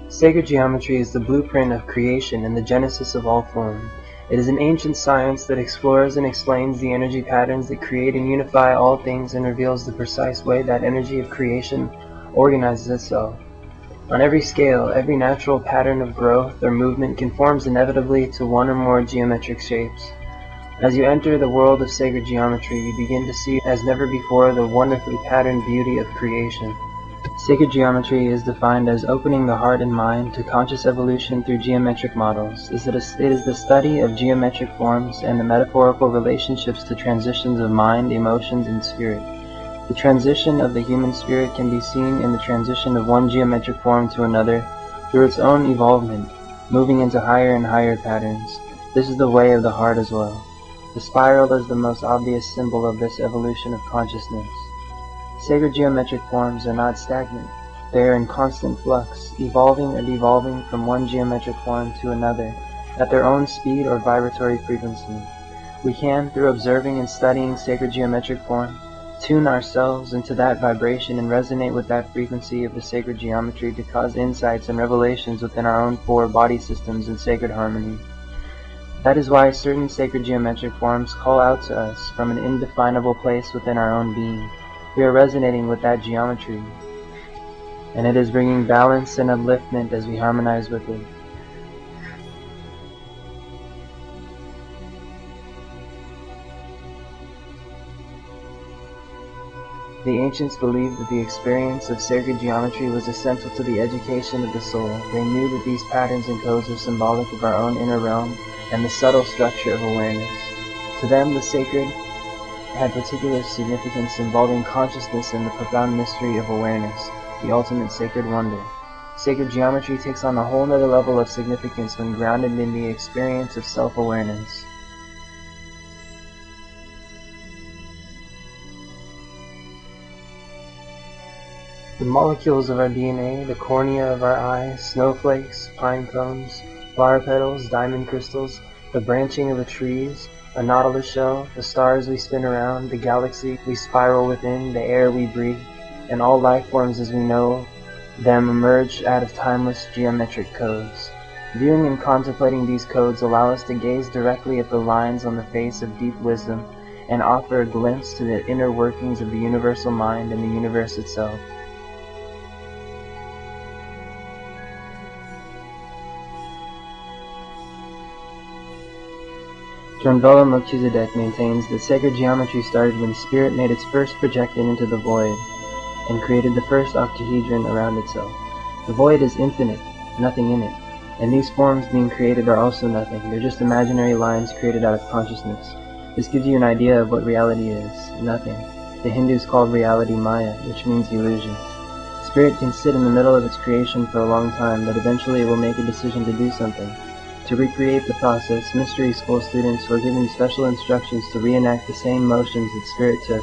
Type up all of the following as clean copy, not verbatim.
Sacred geometry is the blueprint of creation and the genesis of all form. It is an ancient science that explores and explains the energy patterns that create and unify all things and reveals the precise way that energy of creation organizes itself. On every scale, every natural pattern of growth or movement conforms inevitably to one or more geometric shapes. As you enter the world of sacred geometry, you begin to see as never before the wonderfully patterned beauty of creation. Sacred geometry is defined as opening the heart and mind to conscious evolution through geometric models. It is the study of geometric forms and the metaphorical relationships to transitions of mind, emotions, and spirit. The transition of the human spirit can be seen in the transition of one geometric form to another through its own evolvement, moving into higher and higher patterns. This is the way of the heart as well. The spiral is the most obvious symbol of this evolution of consciousness. Sacred geometric forms are not stagnant. They are in constant flux, evolving or devolving from one geometric form to another at their own speed or vibratory frequency. We can, through observing and studying sacred geometric form, tune ourselves into that vibration and resonate with that frequency of the sacred geometry to cause insights and revelations within our own four body systems in sacred harmony. That is why certain sacred geometric forms call out to us from an indefinable place within our own being. We are resonating with that geometry, and it is bringing balance and upliftment as we harmonize with it. The ancients believed that the experience of sacred geometry was essential to the education of the soul. They knew that these patterns and codes are symbolic of our own inner realm and the subtle structure of awareness. To them, the sacred had particular significance involving consciousness and the profound mystery of awareness, the ultimate sacred wonder. Sacred geometry takes on a whole other level of significance when grounded in the experience of self-awareness. The molecules of our DNA, the cornea of our eyes, snowflakes, pine cones, flower petals, diamond crystals, the branching of the trees, a nautilus shell, the stars we spin around, the galaxy we spiral within, the air we breathe, and all life forms as we know them emerge out of timeless geometric codes. Viewing and contemplating these codes allow us to gaze directly at the lines on the face of deep wisdom and offer a glimpse to the inner workings of the universal mind and the universe itself. Drunvalo Melchizedek maintains that sacred geometry started when spirit made its first projection into the void and created the first octahedron around itself. The void is infinite, nothing in it, and these forms being created are also nothing. They're just imaginary lines created out of consciousness. This gives you an idea of what reality is, nothing. The Hindus called reality Maya, which means illusion. Spirit can sit in the middle of its creation for a long time, but eventually it will make a decision to do something. To recreate the process, mystery school students were given special instructions to reenact the same motions that Spirit took.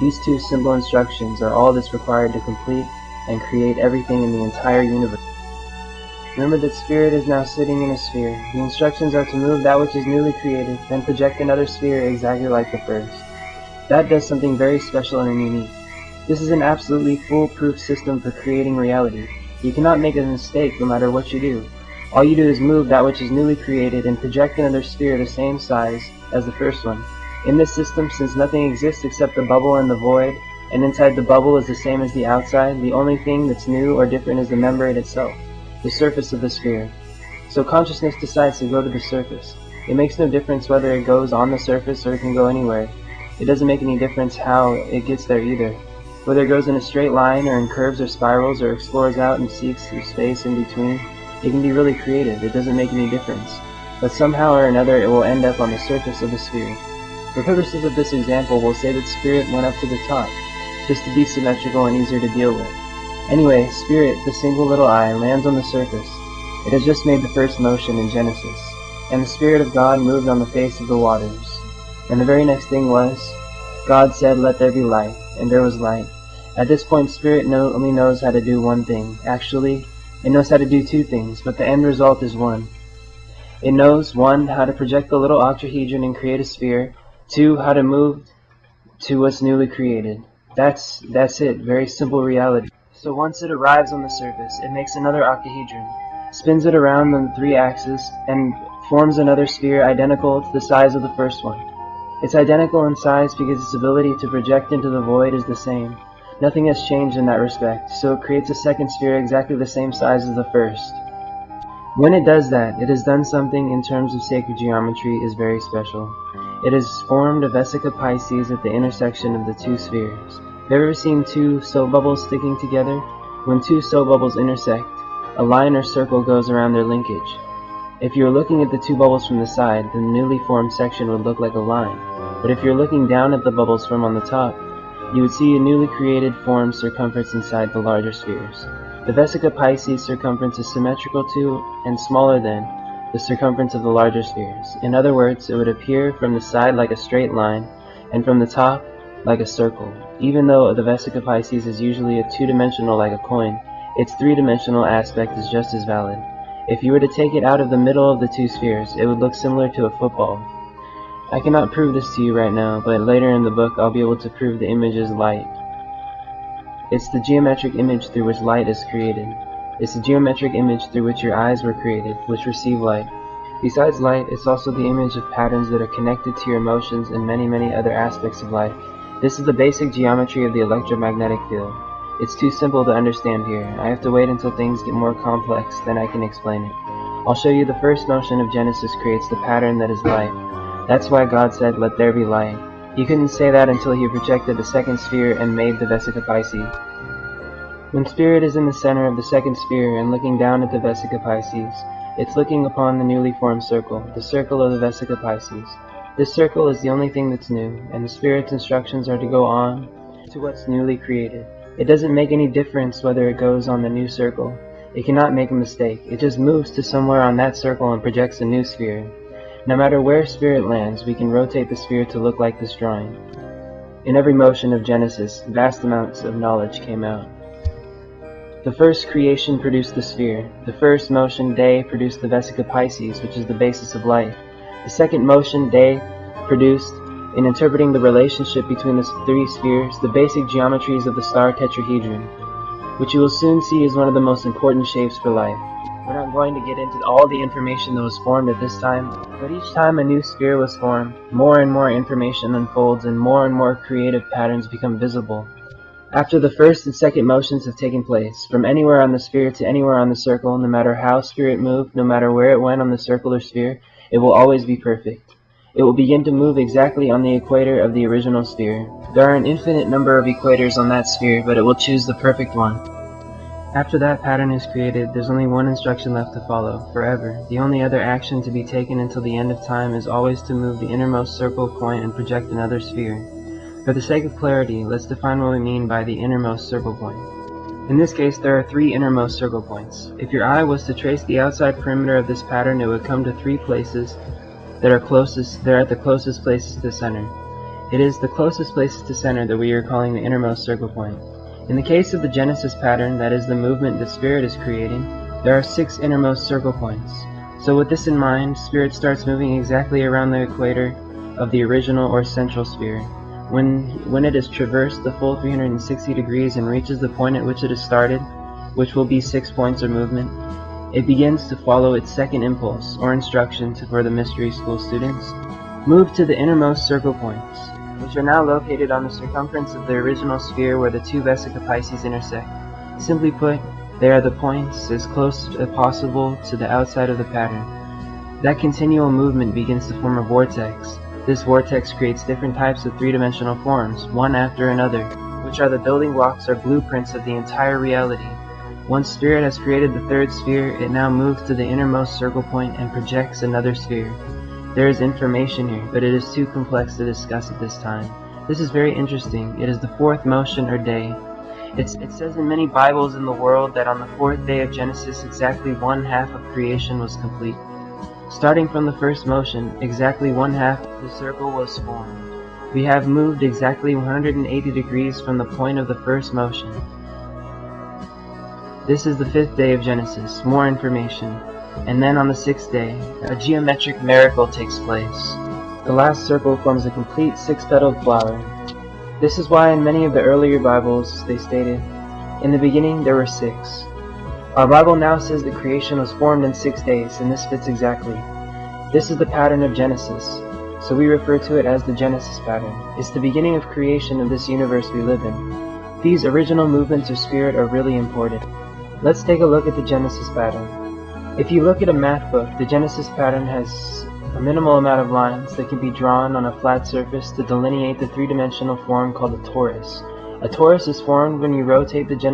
These two simple instructions are all that's required to complete and create everything in the entire universe. Remember that Spirit is now sitting in a sphere. The instructions are to move that which is newly created, then project another sphere exactly like the first. That does something very special and unique. This is an absolutely foolproof system for creating reality. You cannot make a mistake no matter what you do. All you do is move that which is newly created and project another sphere the same size as the first one. In this system, since nothing exists except the bubble and the void, and inside the bubble is the same as the outside, the only thing that's new or different is the membrane itself, the surface of the sphere. So consciousness decides to go to the surface. It makes no difference whether it goes on the surface or it can go anywhere. It doesn't make any difference how it gets there either. Whether it goes in a straight line or in curves or spirals or explores out and seeks through space in between, it can be really creative. It doesn't make any difference. But somehow or another it will end up on the surface of the sphere. For purposes of this example, we'll say that Spirit went up to the top, just to be symmetrical and easier to deal with. Anyway, Spirit, the single little eye, lands on the surface. It has just made the first motion in Genesis. And the Spirit of God moved on the face of the waters. And the very next thing was, God said, "Let there be light," and there was light. At this point, Spirit only knows how to do one thing. Actually, it knows how to do two things, but the end result is one. It knows, 1, how to project the little octahedron and create a sphere, 2, how to move to what's newly created. That's it. Very simple reality. So once it arrives on the surface, it makes another octahedron, spins it around on the 3 axes, and forms another sphere identical to the size of the first one. It's identical in size because its ability to project into the void is the same. Nothing has changed in that respect, so it creates a second sphere exactly the same size as the first. When it does that, it has done something in terms of sacred geometry is very special. It has formed a vesica Pisces at the intersection of the 2 spheres. Have you ever seen 2 soap bubbles sticking together? When 2 soap bubbles intersect, a line or circle goes around their linkage. If you were looking at the 2 bubbles from the side, the newly formed section would look like a line. But if you're looking down at the bubbles from on the top, you would see a newly created formed circumference inside the larger spheres. The vesica Pisces circumference is symmetrical to and smaller than the circumference of the larger spheres. In other words, it would appear from the side like a straight line, and from the top like a circle. Even though the vesica Pisces is usually a 2-dimensional like a coin, its 3-dimensional aspect is just as valid. If you were to take it out of the middle of the 2 spheres, it would look similar to a football. I cannot prove this to you right now, but later in the book I'll be able to prove the image is light. It's the geometric image through which light is created. It's the geometric image through which your eyes were created, which receive light. Besides light, it's also the image of patterns that are connected to your emotions and many other aspects of life. This is the basic geometry of the electromagnetic field. It's too simple to understand here. I have to wait until things get more complex, then I can explain it. I'll show you the first motion of Genesis creates the pattern that is light. That's why God said, "Let there be light." He couldn't say that until he projected the second sphere and made the vesica Pisces. When Spirit is in the center of the second sphere and looking down at the vesica Pisces, it's looking upon the newly formed circle, the circle of the vesica Pisces. This circle is the only thing that's new, and the Spirit's instructions are to go on to what's newly created. It doesn't make any difference whether it goes on the new circle. It cannot make a mistake. It just moves to somewhere on that circle and projects a new sphere. No matter where Spirit lands, we can rotate the sphere to look like this drawing. In every motion of Genesis, vast amounts of knowledge came out. The first creation produced the sphere. The first motion, day, produced the vesica Pisces, which is the basis of light. The second motion, day, produced, in interpreting the relationship between the 3 spheres, the basic geometries of the star tetrahedron, which you will soon see is one of the most important shapes for life. We're not going to get into all the information that was formed at this time, but each time a new sphere was formed, more and more information unfolds and more creative patterns become visible. After the first and second motions have taken place, from anywhere on the sphere to anywhere on the circle, no matter how Spirit moved, no matter where it went on the circle or sphere, it will always be perfect. It will begin to move exactly on the equator of the original sphere. There are an infinite number of equators on that sphere, but it will choose the perfect one. After that pattern is created, there's only one instruction left to follow, forever. The only other action to be taken until the end of time is always to move the innermost circle point and project another sphere. For the sake of clarity, let's define what we mean by the innermost circle point. In this case, there are 3 innermost circle points. If your eye was to trace the outside perimeter of this pattern, it would come to 3 places that are at the closest places to the center. It is the closest places to center that we are calling the innermost circle point. In the case of the Genesis pattern, that is the movement the Spirit is creating, there are 6 innermost circle points. So with this in mind, Spirit starts moving exactly around the equator of the original or central sphere. When it has traversed the full 360 degrees and reaches the point at which it has started, which will be 6 points of movement, it begins to follow its second impulse, or instruction for the mystery school students. Move to the innermost circle points, which are now located on the circumference of the original sphere where the 2 vesica Pisces intersect. Simply put, they are the points as close as possible to the outside of the pattern. That continual movement begins to form a vortex. This vortex creates different types of 3-dimensional forms, one after another, which are the building blocks or blueprints of the entire reality. Once Spirit has created the 3rd sphere, it now moves to the innermost circle point and projects another sphere. There is information here, but it is too complex to discuss at this time. This is very interesting. It is the 4th motion or day. It says in many Bibles in the world that on the 4th day of Genesis, exactly 1/2 of creation was complete. Starting from the first motion, exactly 1/2 of the circle was formed. We have moved exactly 180 degrees from the point of the first motion. This is the 5th day of Genesis. More information. And then on the 6th day, a geometric miracle takes place. The last circle forms a complete 6-petaled flower. This is why in many of the earlier Bibles they stated, In the beginning there were 6. Our Bible now says that creation was formed in 6 days, and this fits exactly. This is the pattern of Genesis, so we refer to it as the Genesis pattern. It's the beginning of creation of this universe we live in. These original movements of spirit are really important. Let's take a look at the Genesis pattern. If you look at a math book, the Genesis pattern has a minimal amount of lines that can be drawn on a flat surface to delineate the three-dimensional form called a torus. A torus is formed when you rotate the Genesis